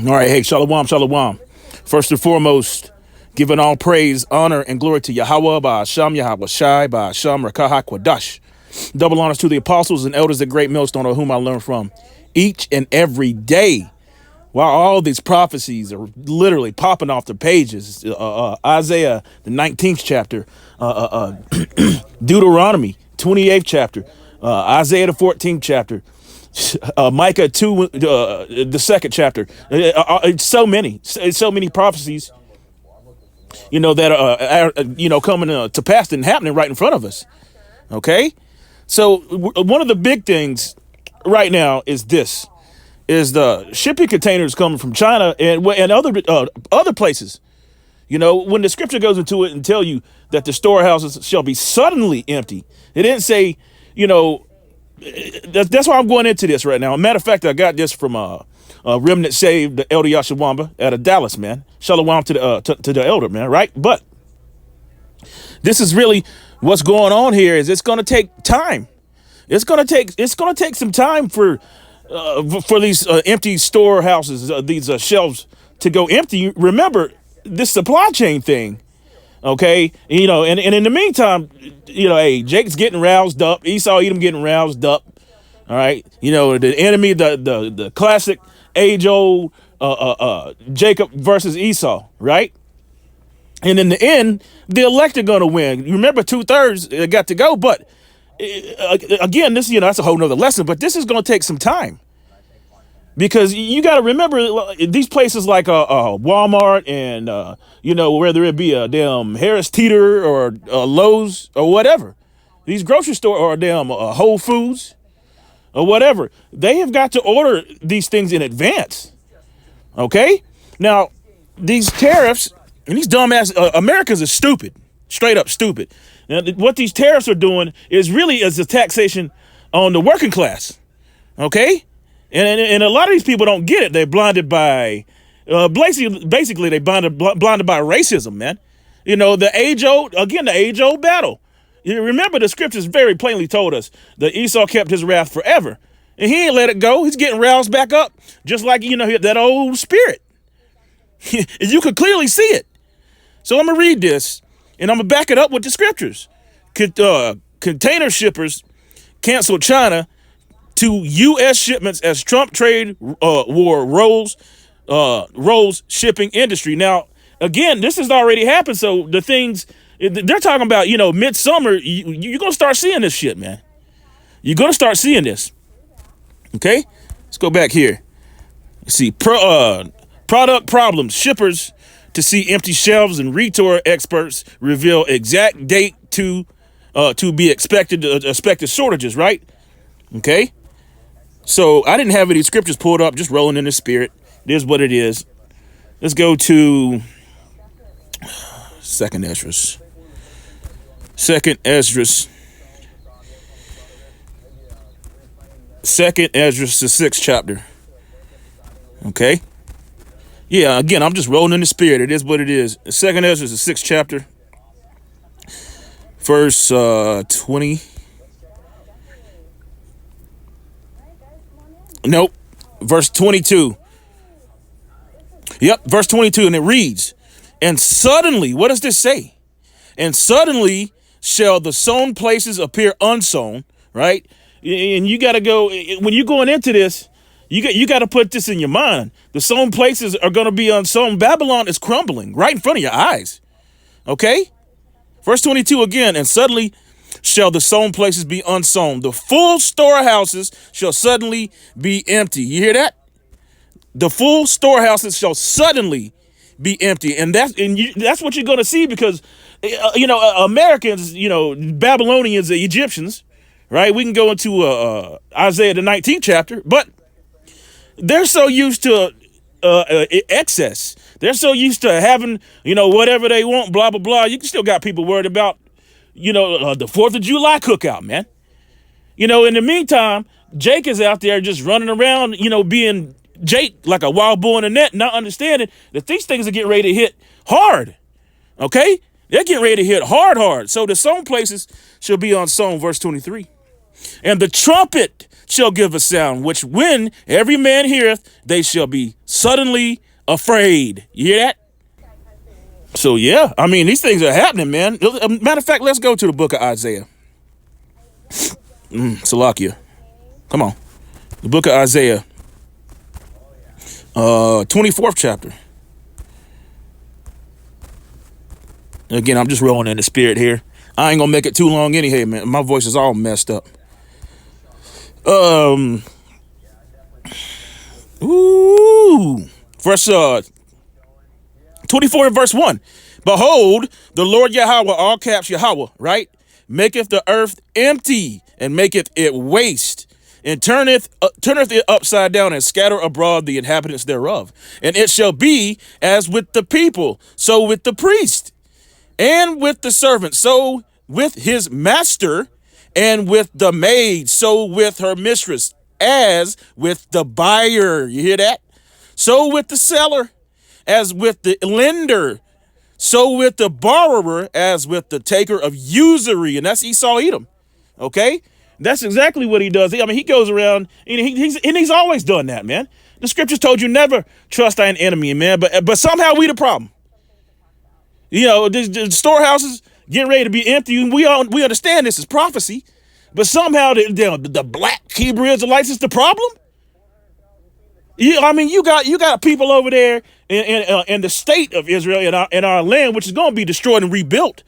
All right, hey, shalom, shalom. First and foremost, giving all praise, honor, and glory to Yahweh, by Hashem, Yahweh Shai, by Hashem, Rakah Kwadash. Double honors to the apostles and elders at Great Millstone, of whom I learn from each and every day. While all these prophecies are literally popping off the pages, Isaiah, the 19th chapter, Deuteronomy, 28th chapter, Isaiah, the 14th chapter, Micah 2, the second chapter. It's so many prophecies, that are coming to pass and happening right in front of us. Okay. So one of the big things right now is the shipping containers coming from China and other places. When the scripture goes into it and tell you that the storehouses shall be suddenly empty, it didn't say, that's why I'm going into this right now. Matter of fact, I got this from Remnant Saved, the Elder Yashawamba out of Dallas, man. Shalom to the elder, man, right? But this is really what's going on here. Is it's going to take time. It's going to take some time for these empty storehouses, these shelves to go empty. Remember this supply chain thing. Okay, and in the meantime, hey, Jake's getting roused up. Esau, Edom getting roused up. All right, the enemy, the classic age-old Jacob versus Esau, right? And in the end, the elect are going to win. You remember 2/3 got to go, but again, this that's a whole nother lesson. But this is going to take some time. Because you got to remember these places like Walmart and, whether it be a damn Harris Teeter or Lowe's or whatever, these grocery store or damn Whole Foods or whatever, they have got to order these things in advance. Okay. Now, these tariffs and these dumbass Americans are stupid, straight up stupid. Now, what these tariffs are doing is really as a taxation on the working class. Okay. And a lot of these people don't get it. They're blinded by, basically they blinded by racism, man. The age-old battle. You remember the scriptures very plainly told us that Esau kept his wrath forever. And he ain't let it go. He's getting roused back up, just like, that old spirit. You could clearly see it. So I'm going to read this, and I'm going to back it up with the scriptures. Container shippers canceled China to U.S. shipments as Trump trade war rolls shipping industry. Now, again, this has already happened. So the things they're talking about, midsummer, you're going to start seeing this shit, man. You're going to start seeing this. Okay, let's go back here. Let's see, product problems. Shippers to see empty shelves and retailer experts reveal exact date to be expected shortages, right? Okay. So I didn't have any scriptures pulled up, just rolling in the spirit. It is what it is. Let's go to Second Esdras. Second Esdras, the 6th chapter. Okay. Yeah, again, I'm just rolling in the spirit. It is what it is. Second Esdras, the 6th chapter, verse 20. Nope. Verse 22. Yep. Verse 22. And it reads, and suddenly, what does this say? And suddenly shall the sown places appear unsown, right? And you got to go, when you're going into this, you got to put this in your mind. The sown places are going to be unsown. Babylon is crumbling right in front of your eyes. Okay. Verse 22 again, and suddenly shall the sown places be unsown. The full storehouses shall suddenly be empty. You hear that? The full storehouses shall suddenly be empty. And that's what you're going to see because, Americans, Babylonians, the Egyptians, right? We can go into Isaiah, the 19th chapter, but they're so used to excess. They're so used to having, whatever they want, blah, blah, blah. You can still got people worried about, the 4th of July cookout, man. In the meantime, Jake is out there just running around, being Jake like a wild bull in the net, not understanding that these things are getting ready to hit hard. Okay? They're getting ready to hit hard. So the sown places shall be unsown, verse 23. And the trumpet shall give a sound, which when every man heareth, they shall be suddenly afraid. You hear that? So yeah, I mean, these things are happening, man. Matter of fact, let's go to the book of Isaiah. Salakia. Come on. The book of Isaiah, 24th chapter. Again, I'm just rolling in the spirit here. I ain't gonna make it too long anyhow, man. My voice is all messed up. Verse 24 and verse 1. Behold, the Lord Yahweh, all caps Yahweh, right? Maketh the earth empty and maketh it waste, and turneth it upside down and scatter abroad the inhabitants thereof. And it shall be as with the people, so with the priest, and with the servant, so with his master, and with the maid, so with her mistress, as with the buyer. You hear that? So with the seller, as with the lender, so with the borrower, as with the taker of usury. And that's Esau Edom. Okay? That's exactly what he does. I mean, he goes around and he's always done that, man. The scriptures told you never trust thine enemy, man. But somehow we the problem. You know, the storehouses getting ready to be empty. We understand this is prophecy, but somehow the black Hebrew Israelites is the problem. I mean, you got people over there in the state of Israel in our land, which is going to be destroyed and rebuilt.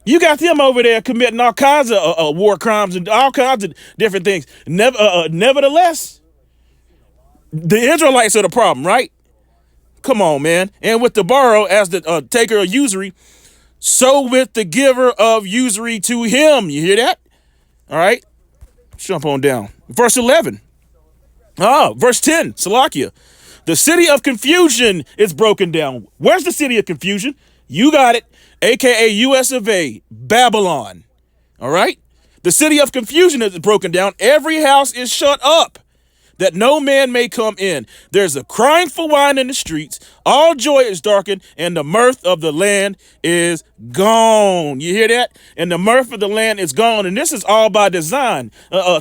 You got them over there committing all kinds of war crimes and all kinds of different things. Nevertheless, the Israelites are the problem, right? Come on, man. And with the borrower as the taker of usury, so with the giver of usury to him. You hear that? All right. Jump on down. Verse 11. Verse 10. Salakia. The city of confusion is broken down. Where's the city of confusion? You got it. AKA US of A. Babylon. All right. The city of confusion is broken down. Every house is shut up, that no man may come in. There's a crying for wine in the streets. All joy is darkened, and the mirth of the land is gone. You hear that? And the mirth of the land is gone. And this is all by design.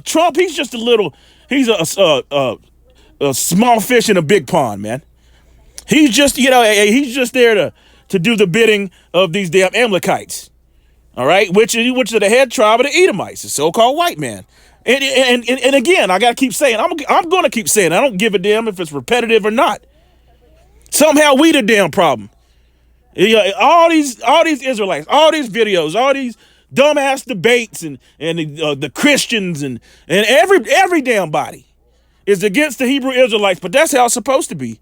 Trump, he's a small fish in a big pond, man. He's just, he's just there to do the bidding of these damn Amalekites. All right, which are the head tribe of the Edomites, the so-called white man. And again, I gotta keep saying, I'm gonna keep saying, I don't give a damn if it's repetitive or not. Somehow we the damn problem. All these Israelites, all these videos, all these dumbass debates, and the Christians and every damn body is against the Hebrew Israelites, but that's how it's supposed to be.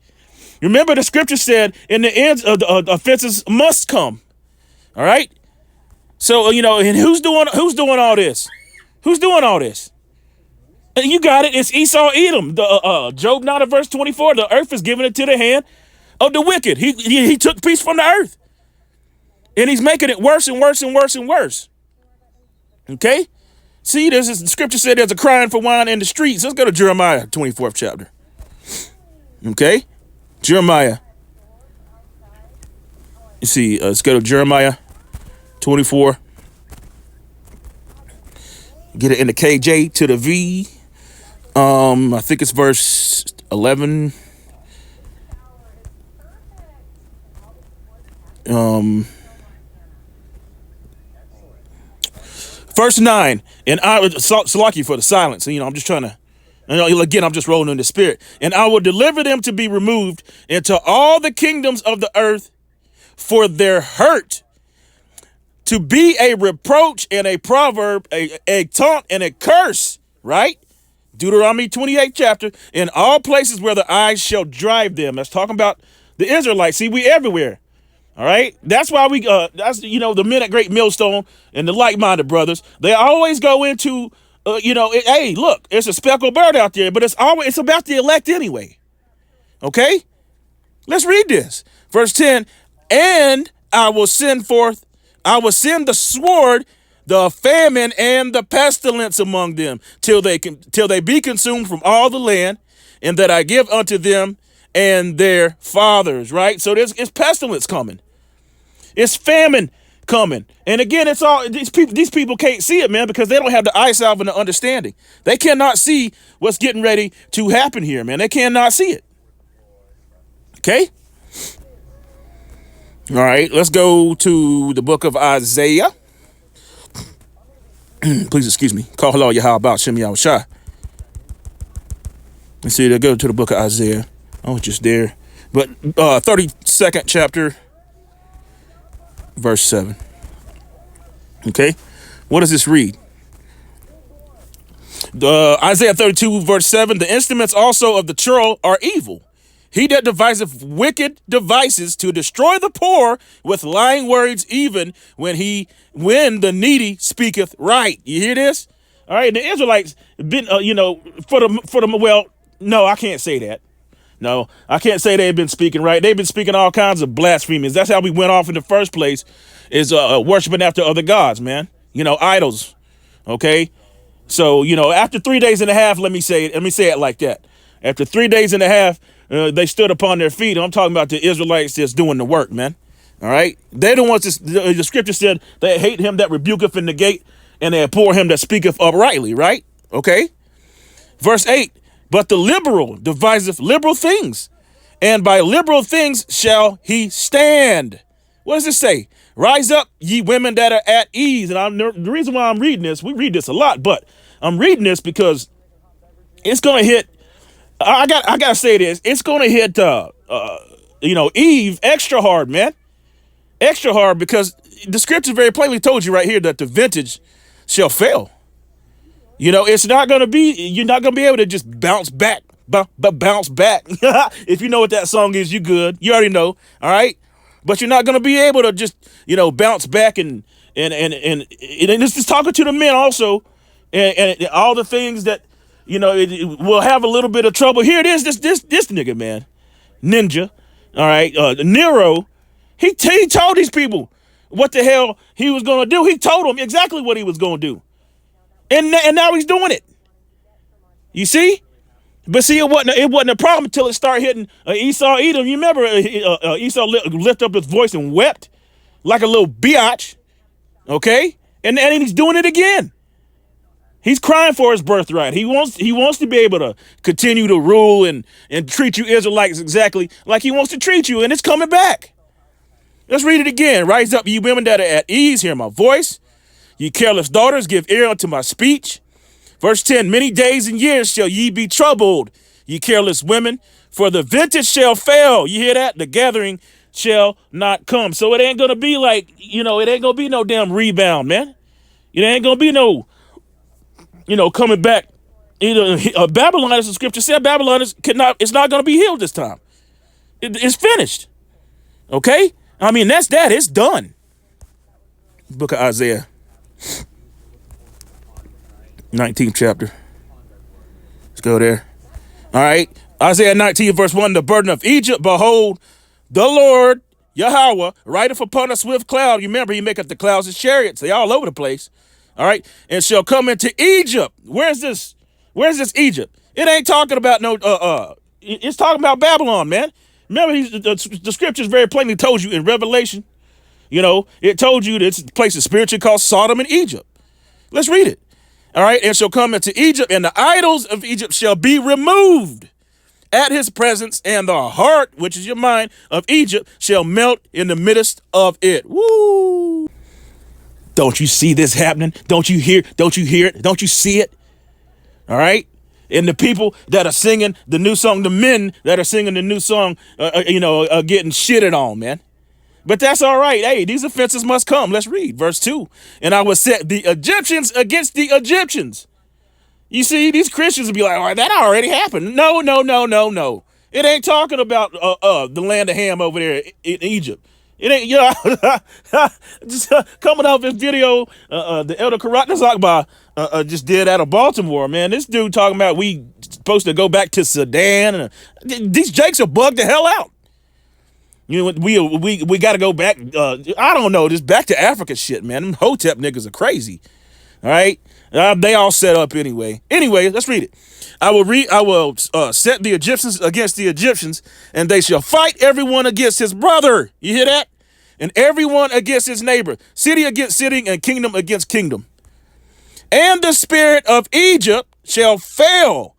Remember, the scripture said, in the end, the offenses must come. All right. So and who's doing all this? Who's doing all this? And you got it. It's Esau Edom. The Job 9 verse 24. The earth is given into the hand of the wicked. He took peace from the earth, and he's making it worse and worse and worse and worse. Okay. See, the scripture said there's a crying for wine in the streets. Let's go to Jeremiah 24th chapter. Okay. Jeremiah. You see, let's go to Jeremiah 24. Get it in the KJ to the V. I think it's verse 11. Verse 9. And Salaki for the silence. I'm just trying to. Again, I'm just rolling in the spirit. And I will deliver them to be removed into all the kingdoms of the earth for their hurt, to be a reproach and a proverb, a taunt and a curse, right? Deuteronomy 28 chapter, in all places where the eyes shall drive them. That's talking about the Israelites. See, we everywhere. All right. That's why that's, the men at Great Millstone and the like-minded brothers, they always go into, hey, look, it's a speckled bird out there, but it's about the elect anyway. Okay. Let's read this. Verse 10, and I will send the sword, the famine, and the pestilence among them till they be consumed from all the land, and that I give unto them and their fathers. Right. So it's pestilence coming. It's famine coming. And again, it's all these people can't see it, man, because they don't have the eye salve and the understanding. They cannot see what's getting ready to happen here, man. They cannot see it. Okay? All right, let's go to the book of Isaiah. Please excuse me. Call hello, Yahweh, Shem Yahushua. Let's see, they go to the book of Isaiah. I was just there. But 32nd chapter, verse 7. Okay? What does this read? Isaiah 32, verse 7. The instruments also of the churl are evil. He that deviseth wicked devices to destroy the poor with lying words, even when the needy speaketh right. You hear this? All right. The Israelites been, well, no, I can't say that. No, I can't say they've been speaking right. They've been speaking all kinds of blasphemies. That's how we went off in the first place, is worshiping after other gods, man. Idols. Okay. So, after 3 days and a half, let me say it like that. After 3 days and a half, they stood upon their feet. I'm talking about the Israelites that's doing the work, man. All right. They're the ones the scripture said they hate him that rebuketh in the gate, and they abhor him that speaketh uprightly, right? Okay. Verse 8, but the liberal deviseth liberal things, and by liberal things shall he stand. What does it say? Rise up, ye women that are at ease. And the reason why I'm reading this, we read this a lot, but I'm reading this because it's going to hit. I gotta say this. It's going to hit, Eve extra hard, man. Extra hard, because the scripture very plainly told you right here that the vintage shall fail. It's not going to be, you're not going to be able to just bounce back, bounce back. If you know what that song is, you good. You already know. All right. But you're not going to be able to just, bounce back and this is talking to the men also, and all the things that, we'll have a little bit of trouble. Here it is. This nigga, man, Ninja. All right. Nero. He told these people what the hell he was going to do. He told them exactly what he was going to do. And now he's doing it. You see? But see, it wasn't a problem until it started hitting Esau, Edom. You remember Esau lift up his voice and wept like a little biatch. Okay? And he's doing it again. He's crying for his birthright. He wants to be able to continue to rule and treat you Israelites exactly like he wants to treat you, and it's coming back. Let's read it again. Rise up, ye women that are at ease, hear my voice. Ye careless daughters, give ear unto my speech. Verse 10, many days and years shall ye be troubled, ye careless women, for the vintage shall fail. You hear that? The gathering shall not come. So it ain't going to be like, it ain't going to be no damn rebound, man. It ain't going to be no, coming back. Babylon, as the scripture said, Babylon it's not going to be healed this time. It's finished. Okay? I mean, that's that. It's done. Book of Isaiah. 19th chapter. Let's go there. All right. Isaiah 19, verse 1, the burden of Egypt, behold, the Lord, Yahweh, rideth upon a swift cloud. You remember, he maketh the clouds his chariots. They all over the place. All right. And shall come into Egypt. Where's this Egypt? It ain't talking about it's talking about Babylon, man. Remember, the scriptures very plainly told you in Revelation, it told you this place is spiritually called Sodom and Egypt. Let's read it. All right. And shall come into Egypt, and the idols of Egypt shall be removed at his presence, and the heart, which is your mind, of Egypt shall melt in the midst of it. Woo. Don't you see this happening? Don't you hear it? Don't you see it? All right. And the people that are singing the new song, the men that are singing the new song, are getting shitted on, man. But that's all right. Hey, these offenses must come. Let's read verse 2. And I will set the Egyptians against the Egyptians. You see, these Christians will be like, all right, that already happened. No. It ain't talking about the land of Ham over there in Egypt. It ain't, just coming off this video, the Elder Karatazak just did out of Baltimore, man. This dude talking about we supposed to go back to Sudan. And, these jakes are bugged the hell out. We got to go back. I don't know, just back to Africa shit, man. Them Hotep niggas are crazy. All right. They all set up anyway. Anyway, let's read it. I will set the Egyptians against the Egyptians, and they shall fight everyone against his brother. You hear that? and everyone against his neighbor, city against city, and kingdom against kingdom. And the spirit of Egypt shall fail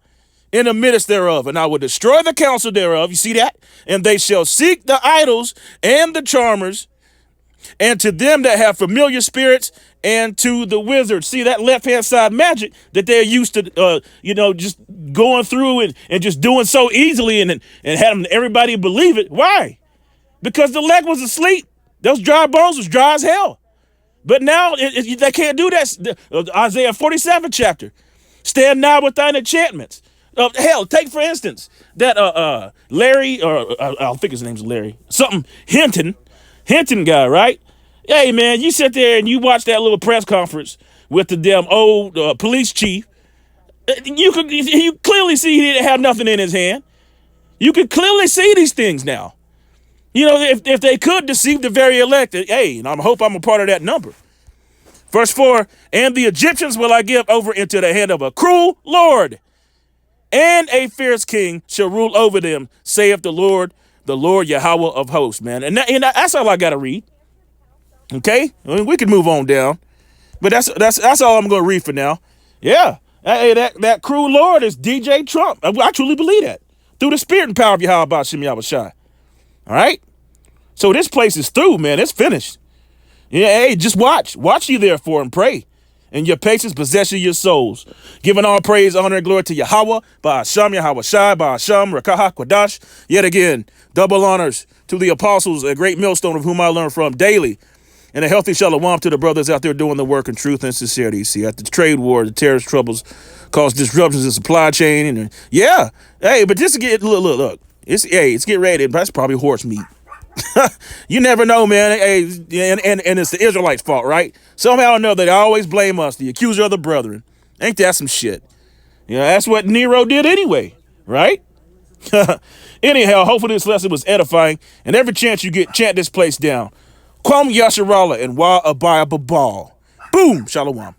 in the midst thereof, and I will destroy the counsel thereof. You see that? And they shall seek the idols and the charmers, and to them that have familiar spirits, and to the wizards. See that left-hand side magic that they're used to, just going through and just doing so easily and having everybody believe it. Why? Because the elect was asleep. Those dry bones was dry as hell. But now they can't do that. Isaiah 47 chapter. Stand now with thine enchantments. Hell, take for instance that Larry, or I think his name's Larry, something Hinton guy, right? Hey man, you sit there and you watch that little press conference with the damn old police chief. You clearly see he didn't have nothing in his hand. You can clearly see these things now. If they could deceive the very elect, hey, and I hope I'm a part of that number. Verse 4, and the Egyptians will I give over into the hand of a cruel Lord, and a fierce king shall rule over them, saith the Lord Yahweh of hosts, man. And that's all I got to read. Okay? I mean, we can move on down. But that's all I'm going to read for now. Yeah. Hey, that cruel Lord is DJ Trump. I truly believe that. Through the spirit and power of Yahweh Ba'ashem Yahweh Shai. All right? So this place is through, man. It's finished. Yeah, hey, just watch. Watch ye therefore and pray. And your patience possess your souls. Giving all praise, honor, and glory to Yahweh, Ba'ashem Yahweh Shai, Ba'ashem Rakaha Kwadash. Yet again, double honors to the apostles, a great millstone of whom I learn from daily. And a healthy shalom to the brothers out there doing the work in truth and sincerity. See, after the trade war, the terrorist troubles caused disruptions in supply chain. And yeah, hey, but just to get, look. It's getting ready. That's probably horse meat. You never know, man. Hey, and it's the Israelites' fault, right? Somehow or another, they always blame us, the accuser of the brethren. Ain't that some shit? That's what Nero did anyway, right? Anyhow, hopefully this lesson was edifying, and every chance you get, chant this place down. Kwam Yasharallah and Wa Abaya Babal. Boom, Shalom.